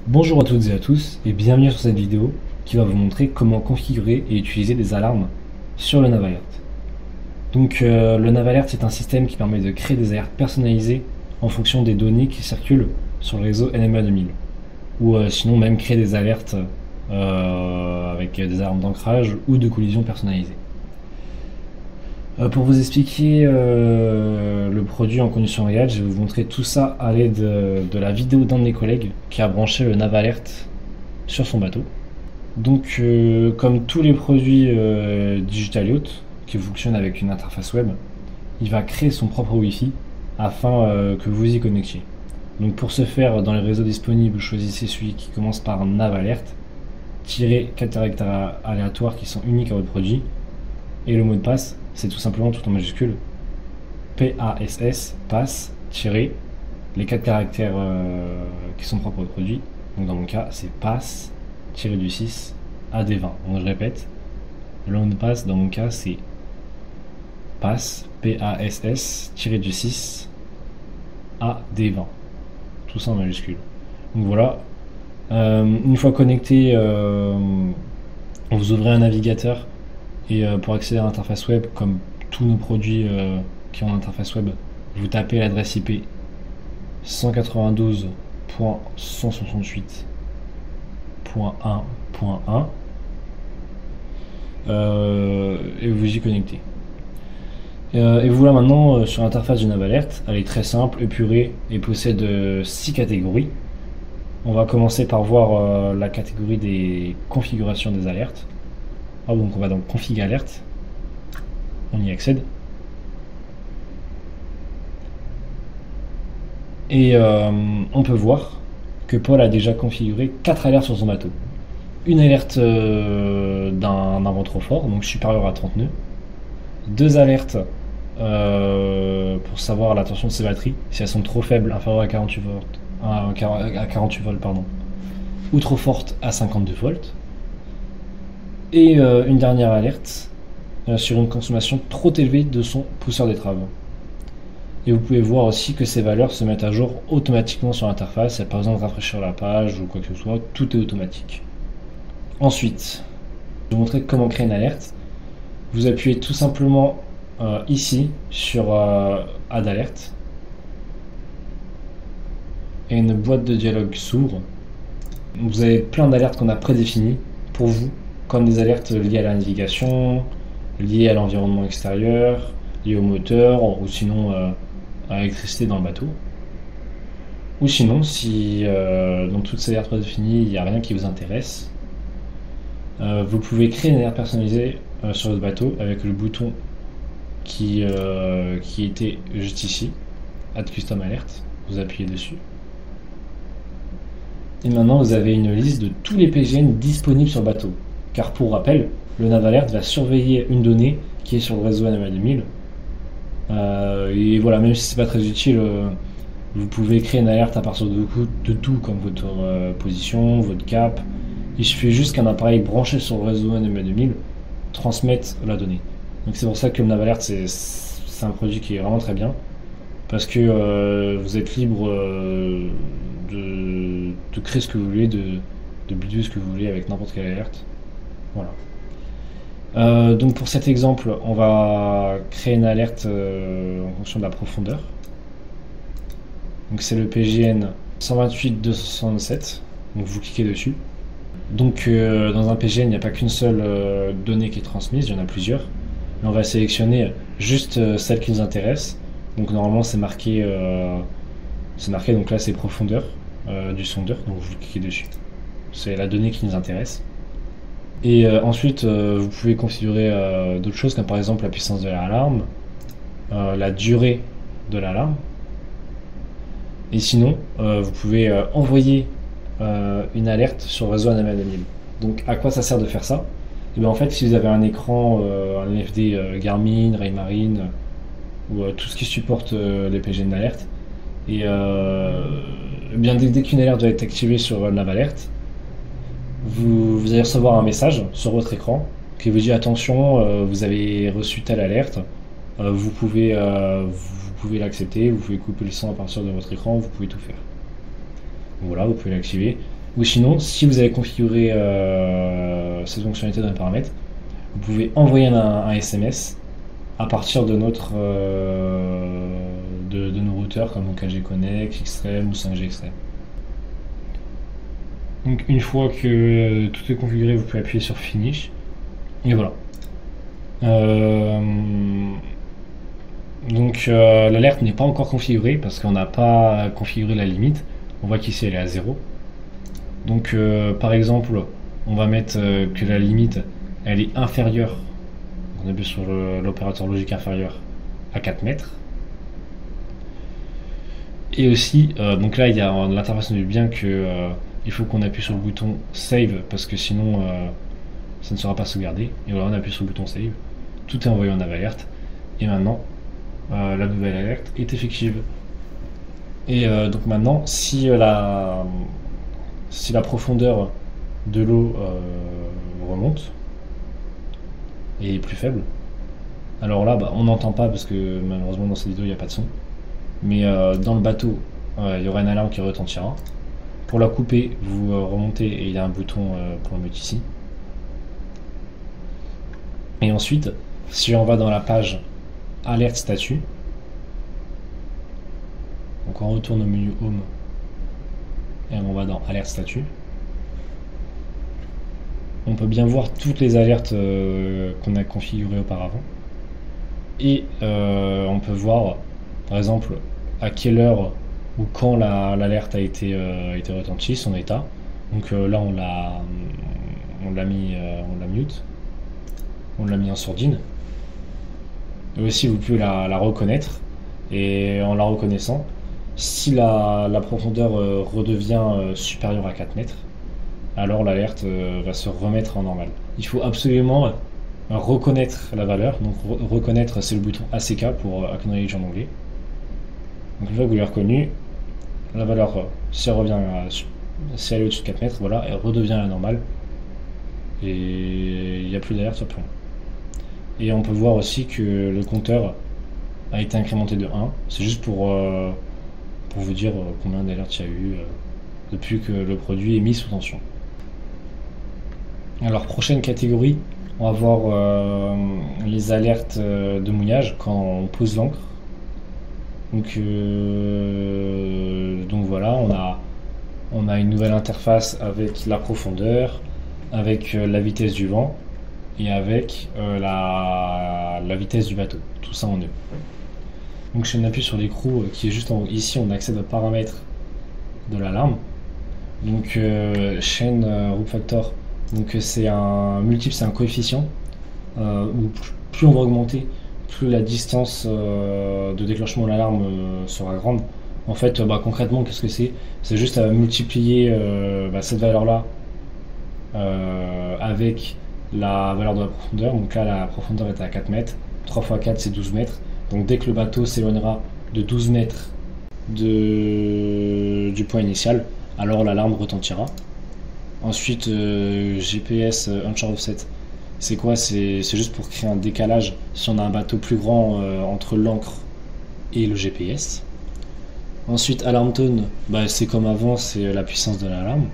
Bonjour à toutes et à tous et bienvenue sur cette vidéo qui va vous montrer comment configurer et utiliser des alarmes sur le NavAlert. Donc le NavAlert c'est un système qui permet de créer des alertes personnalisées en fonction des données qui circulent sur le réseau NMA 2000 ou sinon même créer des alertes avec des alarmes d'ancrage ou de collision personnalisées. Pour vous expliquer le produit en conditions réelles, je vais vous montrer tout ça à l'aide de la vidéo d'un de mes collègues qui a branché le NavAlert sur son bateau. Donc comme tous les produits Digital Yacht qui fonctionnent avec une interface web, il va créer son propre Wi-Fi afin que vous y connectiez. Donc pour ce faire, dans les réseaux disponibles, choisissez celui qui commence par NavAlert, tirez 4 caractères aléatoires qui sont uniques à votre produit, et le mot de passe, c'est tout simplement tout en majuscule, PASS, passe, tiré, les 4 caractères qui sont propres au produit. Donc dans mon cas, c'est passe, tiré du 6, AD20. Donc je répète, le mot de passe, dans mon cas, c'est passe, PASS, tiré du 6, AD20. Tout ça en majuscule. Donc voilà. Une fois connecté, vous ouvrez un navigateur et pour accéder à l'interface web, comme tous nos produits qui ont une interface web, vous tapez l'adresse IP 192.168.1.1 et vous y connectez. Et voilà maintenant sur l'interface du NavAlert, elle est très simple, épurée et possède 6 catégories. On va commencer par voir la catégorie des configurations des alertes. Donc on va dans config alerte, on y accède. Et on peut voir que Paul a déjà configuré 4 alertes sur son bateau. Une alerte d'un vent trop fort, donc supérieur à 30 nœuds. 2 alertes pour savoir la tension de ses batteries, si elles sont trop faibles, inférieures à 48 volts, à 48 volts pardon, ou trop fortes à 52 volts. Et une dernière alerte sur une consommation trop élevée de son pousseur d'étrave. Et vous pouvez voir aussi que ces valeurs se mettent à jour automatiquement sur l'interface, il n'y a pas besoin de rafraîchir la page ou quoi que ce soit, tout est automatique. Ensuite, je vais vous montrer comment créer une alerte. Vous appuyez tout simplement ici sur Add Alert et une boîte de dialogue s'ouvre. Vous avez plein d'alertes qu'on a prédéfinies pour vous, comme des alertes liées à la navigation, liées à l'environnement extérieur, liées au moteur, ou sinon à l'électricité dans le bateau. Ou sinon, si dans toutes ces alertes prédéfinies, il n'y a rien qui vous intéresse, vous pouvez créer une alerte personnalisée sur votre bateau avec le bouton qui était juste ici, Add Custom Alert. Vous appuyez dessus. Et maintenant, vous avez une liste de tous les PGN disponibles sur le bateau. Car pour rappel, le NavAlert va surveiller une donnée qui est sur le réseau NMA 2000. Et voilà, même si c'est pas très utile, vous pouvez créer une alerte à partir de tout, comme votre position, votre cap. Il suffit juste qu'un appareil branché sur le réseau NMA 2000 transmette la donnée. Donc c'est pour ça que le NavAlert c'est un produit qui est vraiment très bien, parce que vous êtes libre de créer ce que vous voulez, de builder ce que vous voulez avec n'importe quelle alerte. Voilà. Donc pour cet exemple, on va créer une alerte en fonction de la profondeur. Donc c'est le PGN 128.267. Donc vous cliquez dessus. Donc dans un PGN, il n'y a pas qu'une seule donnée qui est transmise, il y en a plusieurs. Mais on va sélectionner juste celle qui nous intéresse. Donc normalement c'est marqué, donc là c'est profondeur du sondeur. Donc vous cliquez dessus. C'est la donnée qui nous intéresse. Et ensuite, vous pouvez configurer d'autres choses, comme par exemple la puissance de l'alarme, la durée de l'alarme. Et sinon, vous pouvez envoyer une alerte sur le réseau NMA 2000. Donc à quoi ça sert de faire ça? Et bien, en fait, si vous avez un écran, un NFD Garmin, Raymarine, ou tout ce qui supporte les PGN d'alerte, et bien dès qu'une alerte doit être activée sur le NavAlert, vous allez recevoir un message sur votre écran qui vous dit attention, vous avez reçu telle alerte, vous pouvez l'accepter, vous pouvez couper le son à partir de votre écran, vous pouvez tout faire. Donc voilà, vous pouvez l'activer. Ou sinon, si vous avez configuré cette fonctionnalité dans les paramètres, vous pouvez envoyer un SMS à partir de de nos routeurs comme 4G Connect, Xtreme ou 5G Extreme. Donc une fois que tout est configuré, vous pouvez appuyer sur Finish. Et voilà. Donc l'alerte n'est pas encore configurée parce qu'on n'a pas configuré la limite. On voit qu'ici elle est à 0. Donc par exemple, on va mettre que la limite elle est inférieure. On appuie sur l'opérateur logique inférieur à 4 mètres. Et aussi, donc là il y a l'interface nous dit bien que il faut qu'on appuie sur le bouton Save parce que sinon ça ne sera pas sauvegardé. Et voilà, on appuie sur le bouton Save. Tout est envoyé en alerte. Et maintenant, la nouvelle alerte est effective. Et donc maintenant, si la profondeur de l'eau remonte et est plus faible, alors là, on n'entend pas parce que malheureusement dans cette vidéo il n'y a pas de son. Mais dans le bateau, il y aura une alarme qui retentira. Pour la couper, vous remontez et il y a un bouton pour le mettre ici. Et ensuite, si on va dans la page Alerte Statut, donc on retourne au menu Home et on va dans Alerte Statut, on peut bien voir toutes les alertes qu'on a configurées auparavant. Et on peut voir, par exemple, à quelle heure ou quand l'alerte a été retentie, son état. Donc là, on l'a mute, on l'a mis en sourdine. Et aussi, vous pouvez la reconnaître. Et en la reconnaissant, si la profondeur redevient supérieure à 4 mètres, alors l'alerte va se remettre en normal. Il faut absolument reconnaître la valeur. Donc reconnaître, c'est le bouton ACK pour Acknowledge en anglais. Donc une fois que vous l'avez reconnu, la valeur, si elle est au-dessus de 4 mètres, voilà, elle redevient à la normale. Et il n'y a plus d'alerte sur plus rien. Et on peut voir aussi que le compteur a été incrémenté de 1. C'est juste pour vous dire combien d'alertes il y a eu depuis que le produit est mis sous tension. Alors prochaine catégorie, on va voir les alertes de mouillage quand on pose l'encre. Donc voilà, on a une nouvelle interface avec la profondeur, avec la vitesse du vent et avec la vitesse du bateau. Tout ça en E. Donc si on appuie sur l'écrou qui est juste en haut, ici on accède aux paramètres de l'alarme. Donc chaîne Rope Factor, donc c'est un multiple, c'est un coefficient où plus on va augmenter, plus la distance de déclenchement de l'alarme sera grande. En fait, concrètement, qu'est-ce que c'est? C'est juste à multiplier cette valeur-là avec la valeur de la profondeur. Donc là, la profondeur est à 4 mètres. 3 x 4, c'est 12 mètres. Donc dès que le bateau s'éloignera de 12 mètres du point initial, alors l'alarme retentira. Ensuite, GPS Onshore Offset. C'est quoi? C'est juste pour créer un décalage si on a un bateau plus grand entre l'ancre et le GPS. Ensuite, Alarm Tone, c'est comme avant, c'est la puissance de l'alarme.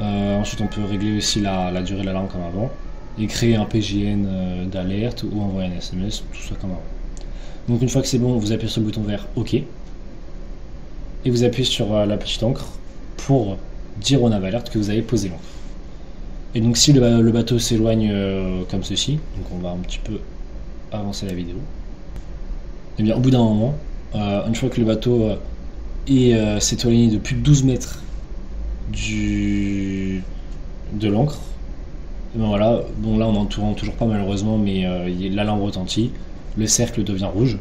Ensuite, on peut régler aussi la durée de l'alarme comme avant et créer un PGN d'alerte ou envoyer un SMS, tout ça comme avant. Donc une fois que c'est bon, vous appuyez sur le bouton vert OK et vous appuyez sur la petite encre pour dire au nav-alert que vous avez posé l'encre. Et donc si le bateau s'éloigne comme ceci, donc on va un petit peu avancer la vidéo, et bien au bout d'un moment, une fois que le bateau s'est éloigné de plus de 12 mètres de l'ancre, et ben voilà, bon là on n'entend toujours pas malheureusement, mais l'alarme retentit, le cercle devient rouge,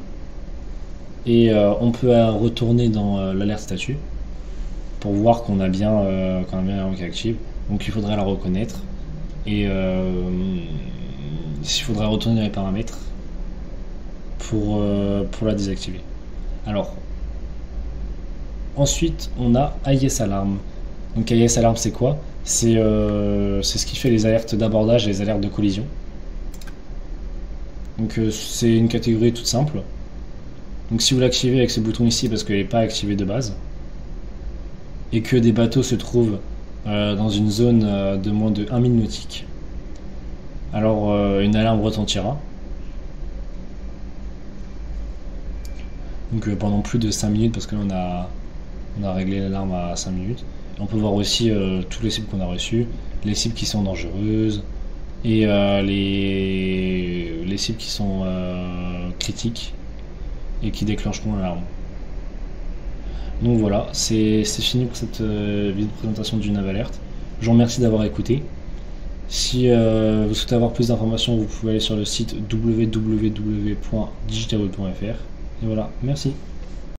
et on peut retourner dans l'alerte statut pour voir qu'on a bien l'alarme qui est active. Donc il faudrait la reconnaître et il faudrait retourner dans les paramètres pour la désactiver. Alors ensuite on a AIS Alarm. Donc AIS Alarm c'est quoi? C'est ce qui fait les alertes d'abordage et les alertes de collision. Donc c'est une catégorie toute simple. Donc si vous l'activez avec ce bouton ici parce qu'elle n'est pas activée de base, et que des bateaux se trouvent dans une zone de moins de 1 mille nautique, alors une alarme retentira. Donc pendant plus de 5 minutes, parce que là on a réglé l'alarme à 5 minutes. Et on peut voir aussi tous les cibles qu'on a reçus, les cibles qui sont dangereuses et les cibles qui sont critiques et qui déclencheront l'alarme. Donc voilà, c'est fini pour cette vidéo de présentation du Nav Alert. Je vous remercie d'avoir écouté. Si vous souhaitez avoir plus d'informations, vous pouvez aller sur le site www.digitalworld.fr. Et voilà, merci.